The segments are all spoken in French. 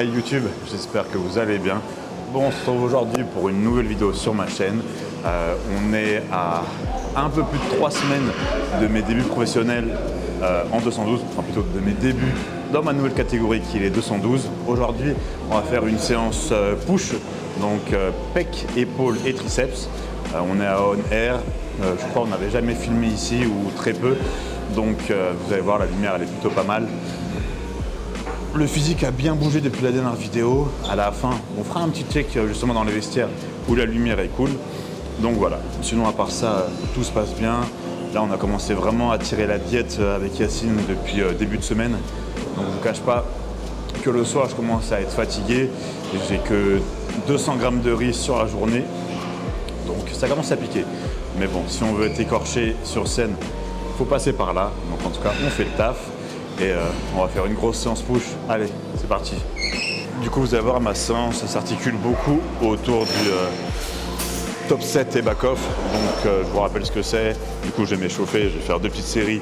Hey YouTube, j'espère que vous allez bien. Bon, on se retrouve aujourd'hui pour une nouvelle vidéo sur ma chaîne. On est à un peu plus de 3 semaines de mes débuts professionnels en 212, enfin plutôt de mes débuts dans ma nouvelle catégorie qui est les 212. Aujourd'hui, on va faire une séance push, donc pec, épaules et triceps. On est à On Air, je crois qu'on n'avait jamais filmé ici ou très peu, donc vous allez voir, la lumière elle est plutôt pas mal. Le physique a bien bougé depuis la dernière vidéo. À la fin, on fera un petit check justement dans les vestiaires où la lumière est cool. Donc voilà, sinon à part ça, tout se passe bien. Là, on a commencé vraiment à tirer la diète avec Yacine depuis début de semaine. Donc je ne vous cache pas que le soir, je commence à être fatigué. J'ai que 200 grammes de riz sur la journée. Donc ça commence à piquer. Mais bon, si on veut être écorché sur scène, il faut passer par là. Donc en tout cas, on fait le taf. Et on va faire une grosse séance push. Allez, c'est parti. Du coup, vous allez voir, ma séance s'articule beaucoup autour du top 7 et back-off. Donc je vous rappelle ce que c'est. Du coup, je vais m'échauffer. Je vais faire 2 petites séries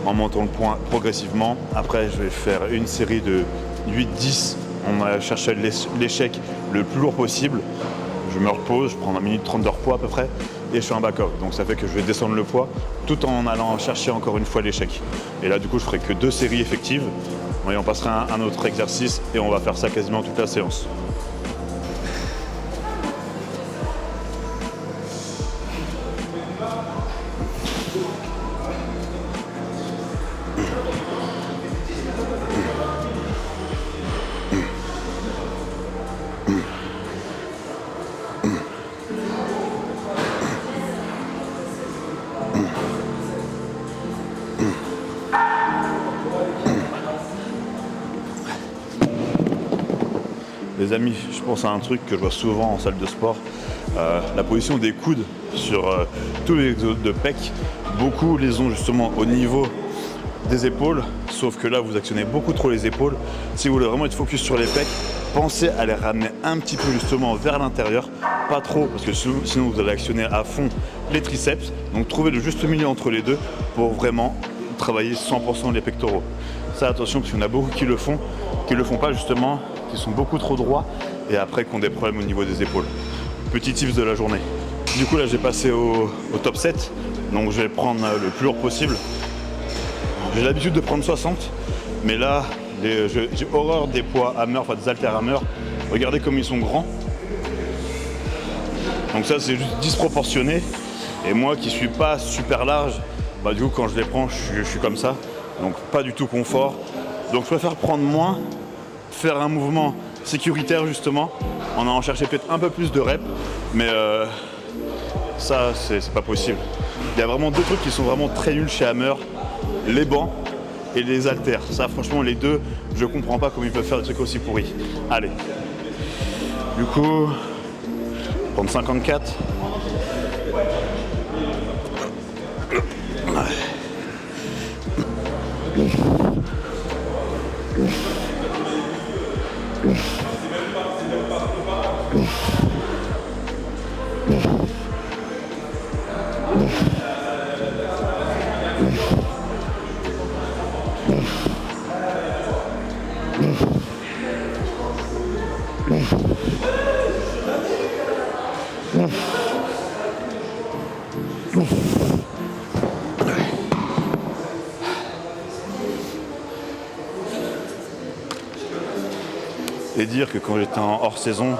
en montant le point progressivement. Après, je vais faire une série de 8-10. On va chercher l'échec le plus lourd possible. Je me repose, je prends 1 minute 30 de repos à peu près. Et je suis en back-off. Donc ça fait que je vais descendre le poids tout en allant chercher encore une fois l'échec. Et là du coup je ferai que 2 séries effectives. Et on passera un autre exercice et on va faire ça quasiment toute la séance. Les amis, je pense à un truc que je vois souvent en salle de sport, la position des coudes sur tous les exos de pec. Beaucoup les ont justement au niveau des épaules, sauf que là vous actionnez beaucoup trop les épaules. Si vous voulez vraiment être focus sur les pecs, pensez à les ramener un petit peu justement vers l'intérieur, pas trop parce que sinon vous allez actionner à fond les triceps. Donc trouvez le juste milieu entre les deux pour vraiment travailler 100% les pectoraux. Ça attention parce qu'il y en a beaucoup qui le font pas justement, qui sont beaucoup trop droits et après qui ont des problèmes au niveau des épaules. Petit tips de la journée. Du coup là j'ai passé au top 7, donc je vais prendre le plus lourd possible. J'ai l'habitude de prendre 60, mais là j'ai horreur des poids hammer, enfin des haltères hammer. Regardez comme ils sont grands. Donc ça c'est juste disproportionné. Et moi qui suis pas super large, bah du coup quand je les prends je suis comme ça. Donc pas du tout confort. Donc je préfère prendre moins, faire un mouvement sécuritaire justement, en allant chercher peut-être un peu plus de reps, mais ça c'est pas possible. Il y a vraiment 2 trucs qui sont vraiment très nuls chez Hammer, les bancs et les haltères. Ça franchement les 2, je comprends pas comment ils peuvent faire des trucs aussi pourris. Allez. Du coup, prendre 54. Et dire que quand j'étais en hors saison,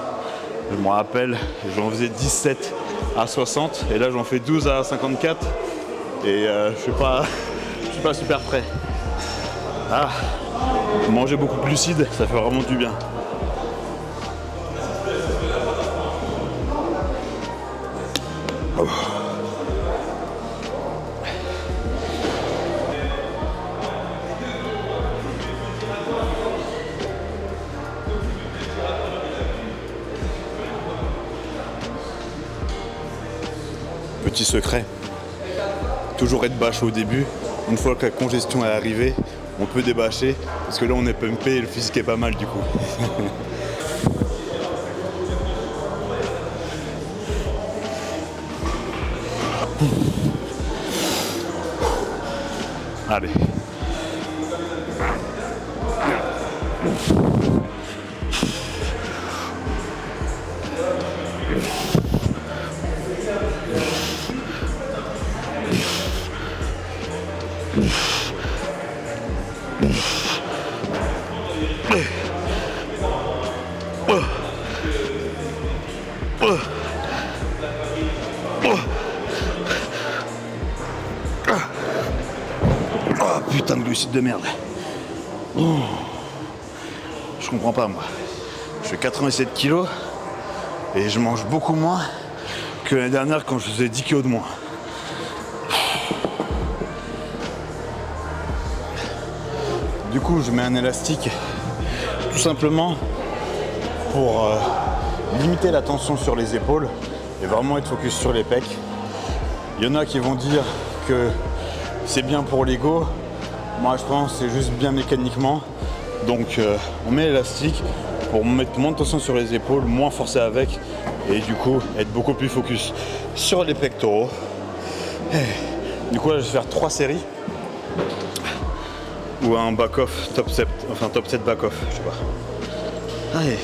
je me rappelle, j'en faisais 17 à 60 et là j'en fais 12 à 54 et je suis pas super prêt. Ah, manger beaucoup plus lucide, ça fait vraiment du bien. Oh. Petit secret, toujours être bâché au début. Une fois que la congestion est arrivée, on peut débâcher parce que là on est pumpé et le physique est pas mal du coup. Allez. Oh putain de glucides de merde. Oh. Je comprends pas moi. Je fais 87 kilos et je mange beaucoup moins que l'année dernière quand je faisais 10 kilos de moins. Du coup, je mets un élastique tout simplement pour limiter la tension sur les épaules et vraiment être focus sur les pecs. Il y en a qui vont dire que c'est bien pour l'ego. Moi, je pense que c'est juste bien mécaniquement. Donc, on met l'élastique pour mettre moins de tension sur les épaules, moins forcer avec et du coup être beaucoup plus focus sur les pectoraux. Du coup, là, je vais faire 3 séries ou un back-off top 7, enfin top 7 back-off, je sais pas. Allez.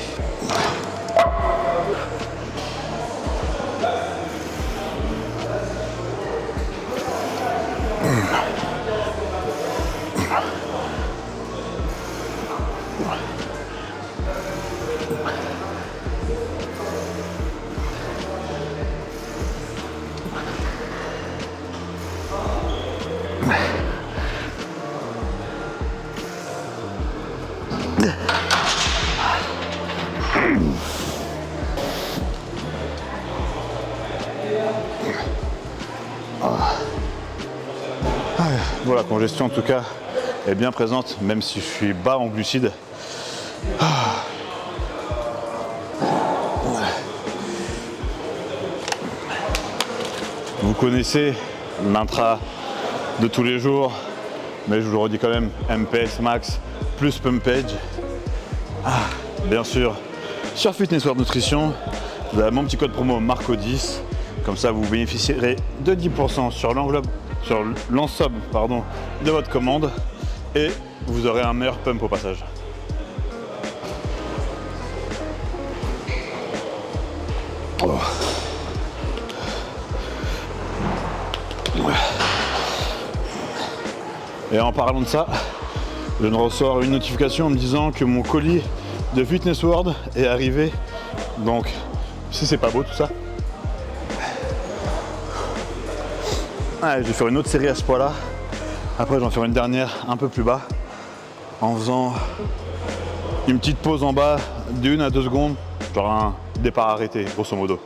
Voilà, la congestion en tout cas est bien présente, même si je suis bas en glucides. Vous connaissez l'intra de tous les jours, mais je vous le redis quand même, MPS max plus pumpage. Bien sûr, sur Fitness World Nutrition, vous avez mon petit code promo Marco10, comme ça vous bénéficierez de 10% sur l'ensemble de votre commande et vous aurez un meilleur pump au passage. Et en parlant de ça, je viens de recevoir une notification en me disant que mon colis de Fitness World est arrivé. Donc, si c'est pas beau tout ça. Allez, je vais faire une autre série à ce poids-là. Après, je vais en faire une dernière un peu plus bas, en faisant une petite pause en bas d'1 à 2 secondes, genre un départ arrêté, grosso modo.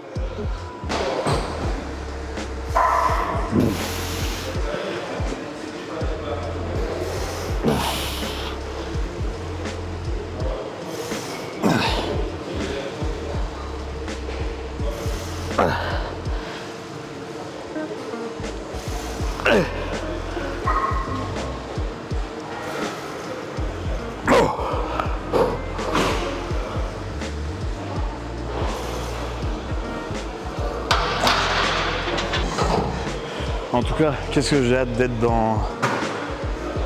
En tout cas, qu'est-ce que j'ai hâte d'être dans,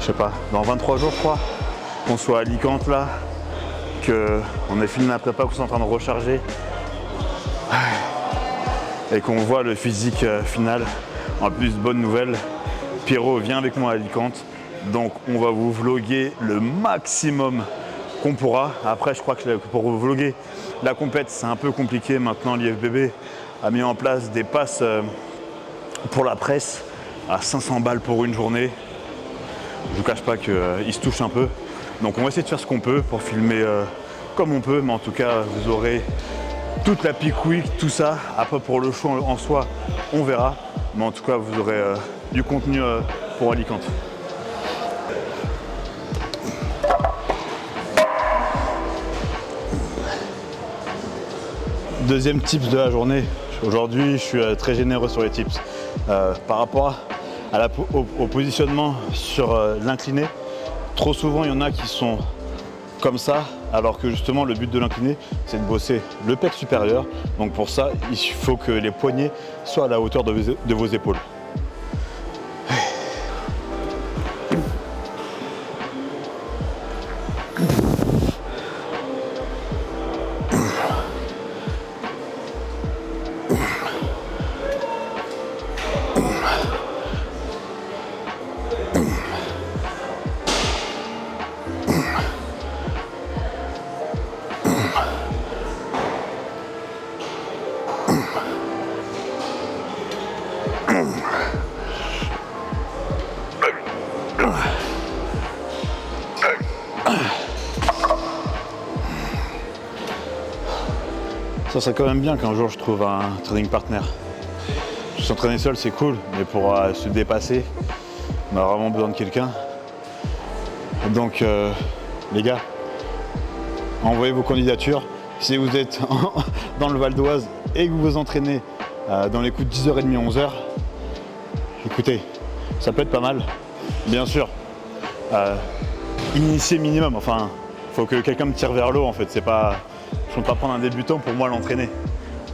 je sais pas, dans 23 jours, je crois, qu'on soit à Alicante là, qu'on ait fini la prépa, qu'on soit en train de recharger et qu'on voit le physique final. En plus, bonne nouvelle, Pierrot vient avec moi à Alicante, donc on va vous vloguer le maximum qu'on pourra. Après, je crois que pour vous vloguer la compète, c'est un peu compliqué. Maintenant, l'IFBB a mis en place des passes pour la presse à 500 balles pour une journée. Je vous cache pas qu'ils se touchent un peu. Donc on va essayer de faire ce qu'on peut pour filmer comme on peut, mais en tout cas vous aurez toute la peak week, tout ça. Après pour le show en soi, on verra. Mais en tout cas vous aurez du contenu pour Alicante. Deuxième tips de la journée. Aujourd'hui, je suis très généreux sur les tips. Par rapport au positionnement sur l'incliné, trop souvent il y en a qui sont comme ça, alors que justement le but de l'incliné, c'est de bosser le pec supérieur. Donc pour ça, il faut que les poignets soient à la hauteur de vos épaules. Ça serait quand même bien qu'un jour je trouve un training partner. S'entraîner seul c'est cool, mais pour se dépasser, on a vraiment besoin de quelqu'un. Donc les gars, envoyez vos candidatures. Si vous êtes dans le Val d'Oise et que vous vous entraînez dans les coups de 10h30, 11h, écoutez, ça peut être pas mal. Bien sûr, initier minimum, enfin, faut que quelqu'un me tire vers l'eau en fait. C'est pas, je ne peux pas prendre un débutant pour moi l'entraîner.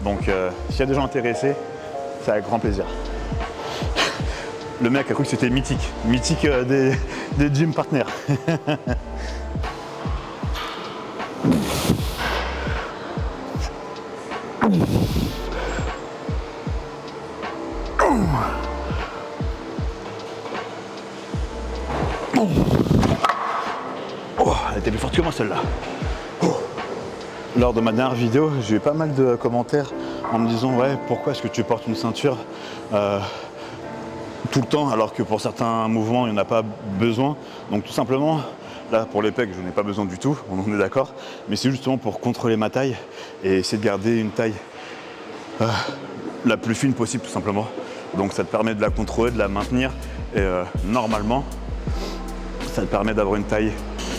Donc s'il y a des gens intéressés, c'est avec grand plaisir. Le mec a cru que c'était mythique, des gym partners. Oh, elle était plus forte que moi celle-là. Oh. Lors de ma dernière vidéo, j'ai eu pas mal de commentaires en me disant ouais, pourquoi est-ce que tu portes une ceinture tout le temps alors que pour certains mouvements il n'y en a pas besoin. Donc tout simplement, là pour les pecs je n'en ai pas besoin du tout, on en est d'accord, mais c'est justement pour contrôler ma taille et essayer de garder une taille la plus fine possible tout simplement. Donc ça te permet de la contrôler, de la maintenir et normalement ça te permet d'avoir une taille,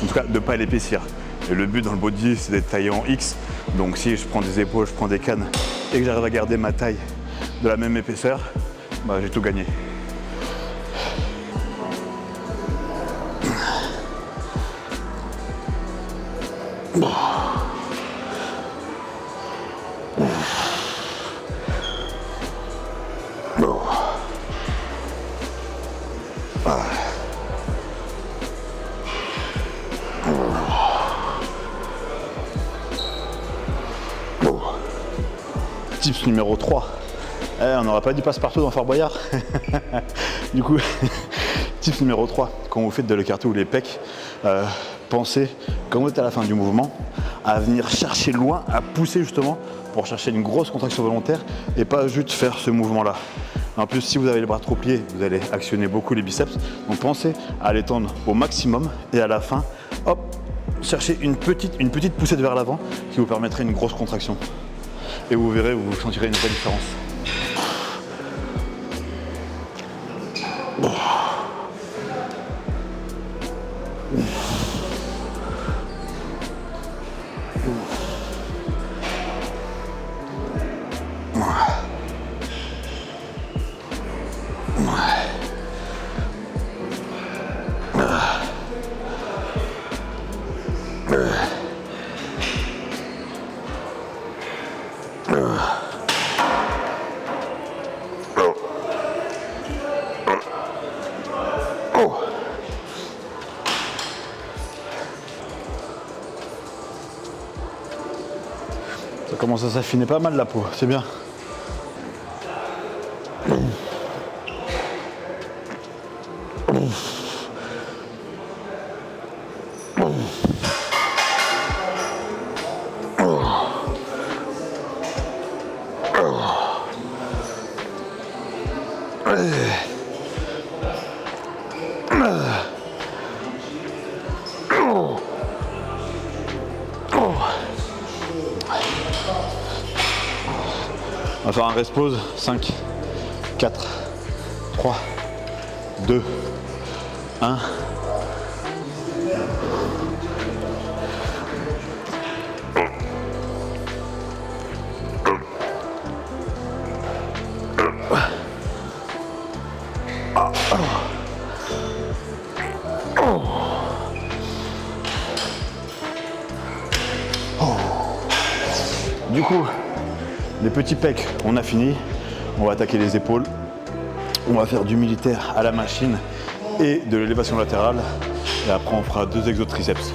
en tout cas de ne pas l'épaissir. Et le but dans le body c'est d'être taillé en X, donc si je prends des épaules, je prends des cannes et que j'arrive à garder ma taille de la même épaisseur, bah, j'ai tout gagné. Tips numéro 3. On n'aura pas dit passe-partout dans Fort Boyard. Du coup, tips numéro 3. Quand vous faites de l'écarté ou les pecs, pensez, quand vous êtes à la fin du mouvement, à venir chercher loin, à pousser justement pour chercher une grosse contraction volontaire et pas juste faire ce mouvement-là. En plus, si vous avez les bras trop pliés, vous allez actionner beaucoup les biceps. Donc pensez à les tendre au maximum et à la fin, hop, cherchez une petite poussette vers l'avant qui vous permettrait une grosse contraction. Et vous verrez, vous sentirez une vraie différence. Ça commence à s'affiner pas mal la peau, c'est bien. On va faire un rest pause. 5, 4, 3, 2, 1. Du coup, les petits pecs, on a fini. On va attaquer les épaules. On va faire du militaire à la machine et de l'élévation latérale. Et après, on fera 2 exos de triceps.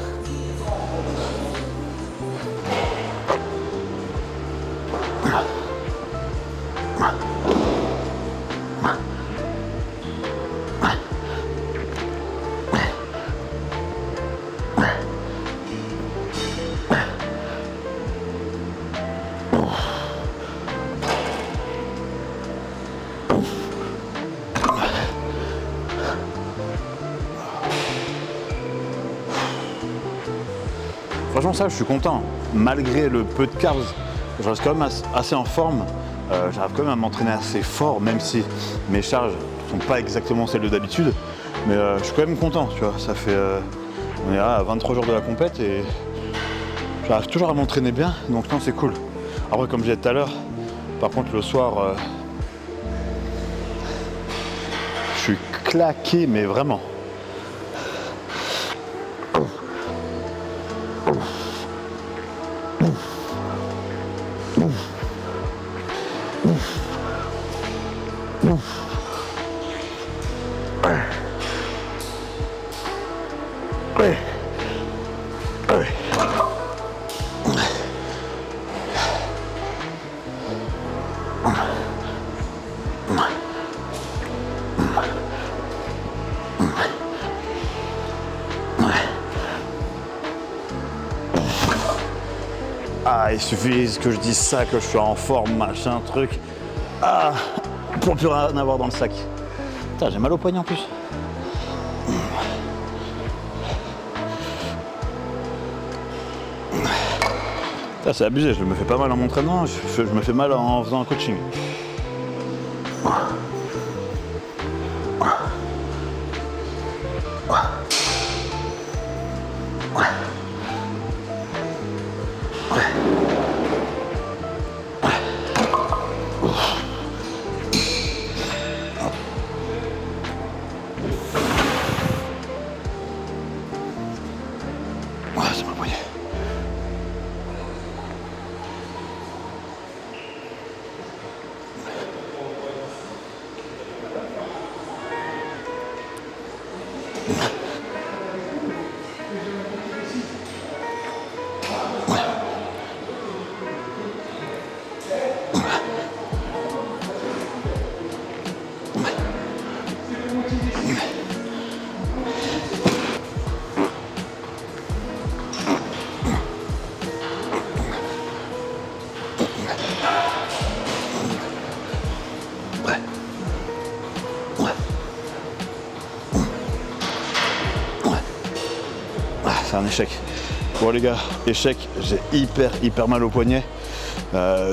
Franchement ça, je suis content. Malgré le peu de carbs je reste quand même assez en forme. J'arrive quand même à m'entraîner assez fort, même si mes charges ne sont pas exactement celles de d'habitude. Mais je suis quand même content, tu vois. Ça fait, on est à 23 jours de la compète et j'arrive toujours à m'entraîner bien, donc non, c'est cool. Après, comme je disais tout à l'heure, par contre, le soir, je suis claqué, mais vraiment. Ah, il suffit que je dise ça, que je suis en forme, machin, truc. Ah, pour plus rien avoir dans le sac. Putain, j'ai mal au poignet en plus. C'est abusé, je me fais pas mal en m'entraînant, je me fais mal en faisant un coaching. C'est ma poignet. C'est un échec. Bon les gars, échec, j'ai hyper mal au poignet.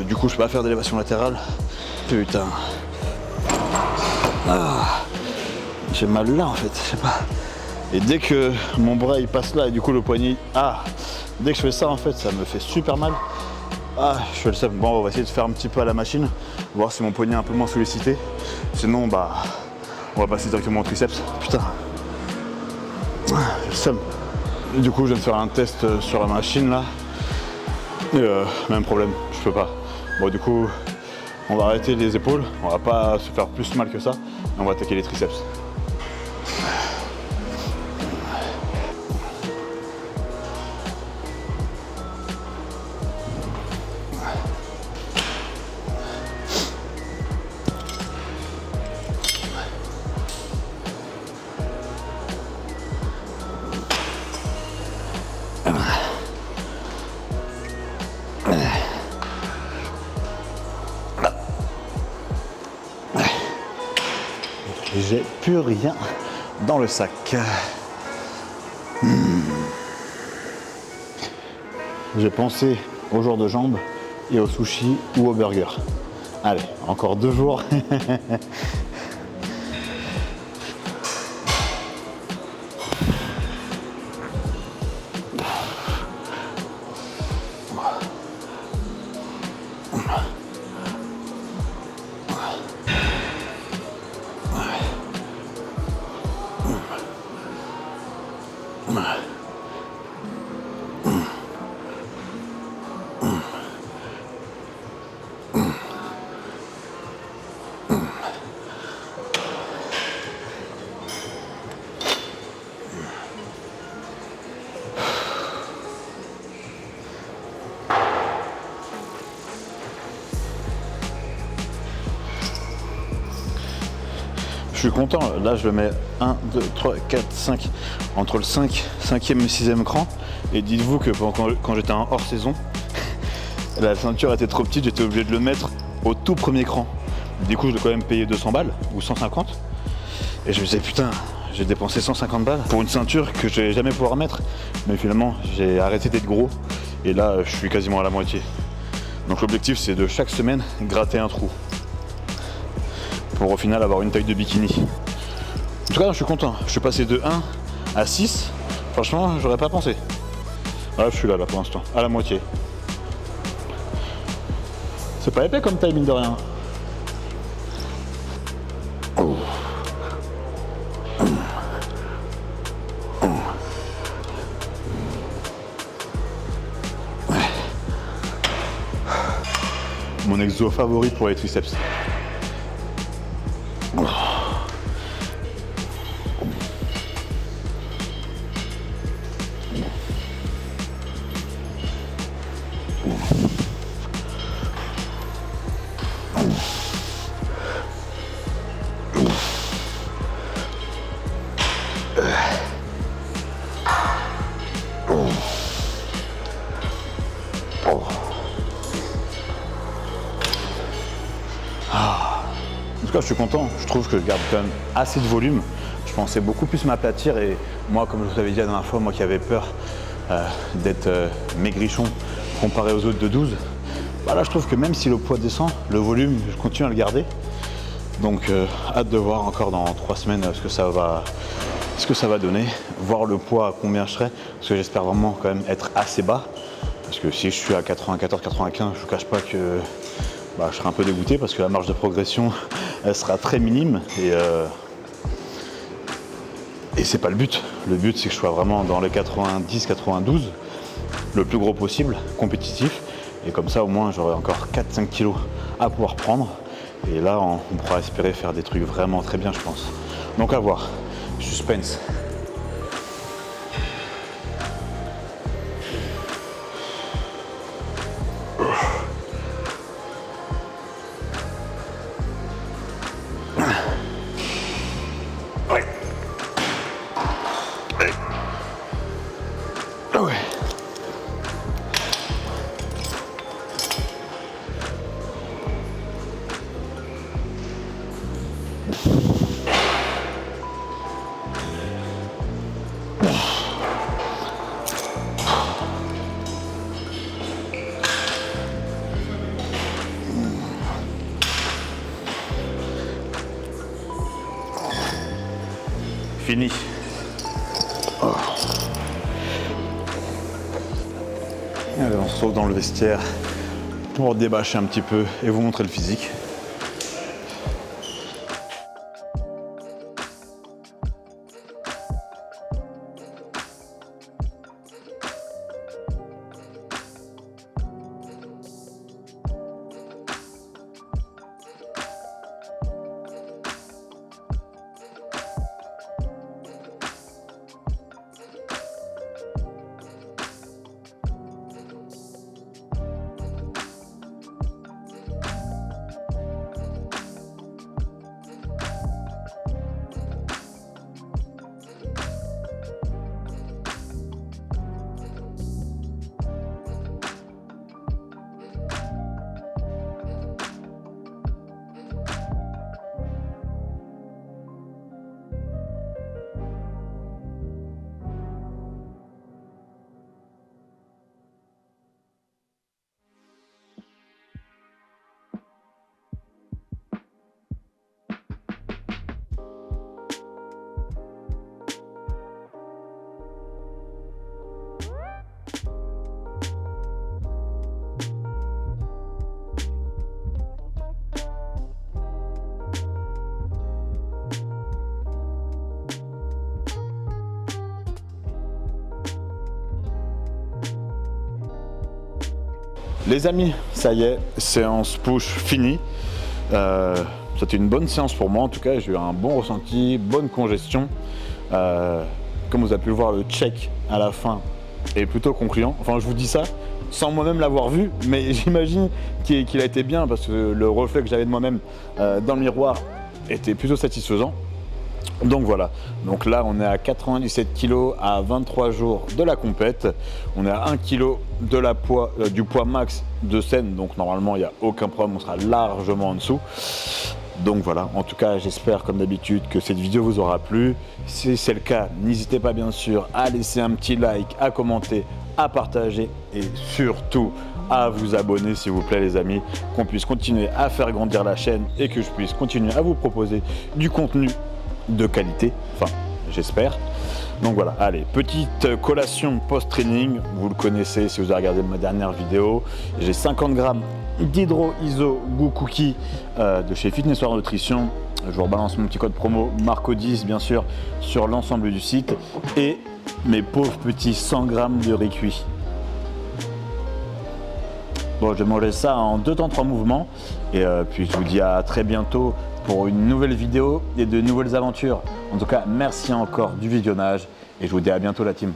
Du coup je peux pas faire d'élévation latérale. Putain. Ah, j'ai mal là en fait, je sais pas. Et dès que mon bras il passe là et du coup le poignet. Ah, dès que je fais ça en fait ça me fait super mal. Ah, je fais le seum. Bon on va essayer de faire un petit peu à la machine, voir si mon poignet est un peu moins sollicité. Sinon bah on va passer directement au triceps. Putain. J'ai le seum. Du coup je viens de faire un test sur la machine là. Et même problème, je peux pas. Bon du coup on va arrêter les épaules, on va pas se faire plus mal que ça, et on va attaquer les triceps. J'ai plus rien dans le sac. J'ai pensé aux jours de jambes et au sushi ou au burger. Allez, encore 2 jours. Je suis content, là je mets 1, 2, 3, 4, 5, entre le 5e et 6e cran. Et dites-vous que quand j'étais en hors saison, la ceinture était trop petite, j'étais obligé de le mettre au tout premier cran. Du coup je l'ai quand même payé 200 balles ou 150. Et je me disais putain, j'ai dépensé 150 balles pour une ceinture que je vais jamais pouvoir mettre. Mais finalement j'ai arrêté d'être gros et là je suis quasiment à la moitié. Donc l'objectif c'est de chaque semaine gratter un trou pour au final avoir une taille de bikini. En tout cas je suis content, je suis passé de 1 à 6, franchement j'aurais pas pensé. Voilà, je suis là pour l'instant, à la moitié. C'est pas épais comme taille mine de rien. Oh. Mon exo favori pour les triceps. En tout cas, je suis content. Je trouve que je garde quand même assez de volume. Je pensais beaucoup plus m'aplatir et moi, comme je vous avais dit la dernière fois, moi qui avais peur d'être maigrichon comparé aux autres de 12, voilà, je trouve que même si le poids descend, le volume, je continue à le garder. Donc, hâte de voir encore dans 3 semaines ce que ça va donner, voir le poids à combien je serai, parce que j'espère vraiment quand même être assez bas. Parce que si je suis à 94, 95, je vous cache pas que je serai un peu dégoûté parce que la marge de progression elle sera très minime et c'est pas le but. Le but c'est que je sois vraiment dans les 90, 92, le plus gros possible, compétitif, et comme ça au moins j'aurai encore 4-5 kilos à pouvoir prendre et là on pourra espérer faire des trucs vraiment très bien je pense. Donc à voir, suspense. Fini. Oh. Allez, on se retrouve dans le vestiaire pour débâcher un petit peu et vous montrer le physique. Les amis, ça y est, séance push finie. C'était une bonne séance pour moi, en tout cas j'ai eu un bon ressenti, bonne congestion. Comme vous avez pu le voir, le check à la fin est plutôt concluant. Enfin je vous dis ça sans moi-même l'avoir vu, mais j'imagine qu'il a été bien parce que le reflet que j'avais de moi-même dans le miroir était plutôt satisfaisant. Donc voilà, donc là on est à 97 kg à 23 jours de la compète, on est à 1 kg de du poids max de scène, donc normalement il n'y a aucun problème, on sera largement en dessous. Donc voilà, en tout cas j'espère comme d'habitude que cette vidéo vous aura plu. Si c'est le cas, n'hésitez pas bien sûr à laisser un petit like, à commenter, à partager et surtout à vous abonner s'il vous plaît les amis, qu'on puisse continuer à faire grandir la chaîne et que je puisse continuer à vous proposer du contenu de qualité, enfin j'espère. Donc voilà, allez, petite collation post-training, vous le connaissez si vous avez regardé ma dernière vidéo. J'ai 50 grammes d'Hydro Iso Goo Cookie de chez Fitness World Nutrition. Je vous rebalance mon petit code promo Marco10 bien sûr sur l'ensemble du site. Et mes pauvres petits 100 grammes de riz cuit. Bon, je vais manger ça en 2 temps 3 mouvements. Et puis je vous dis à très bientôt pour une nouvelle vidéo et de nouvelles aventures. En tout cas, merci encore du visionnage et je vous dis à bientôt la team.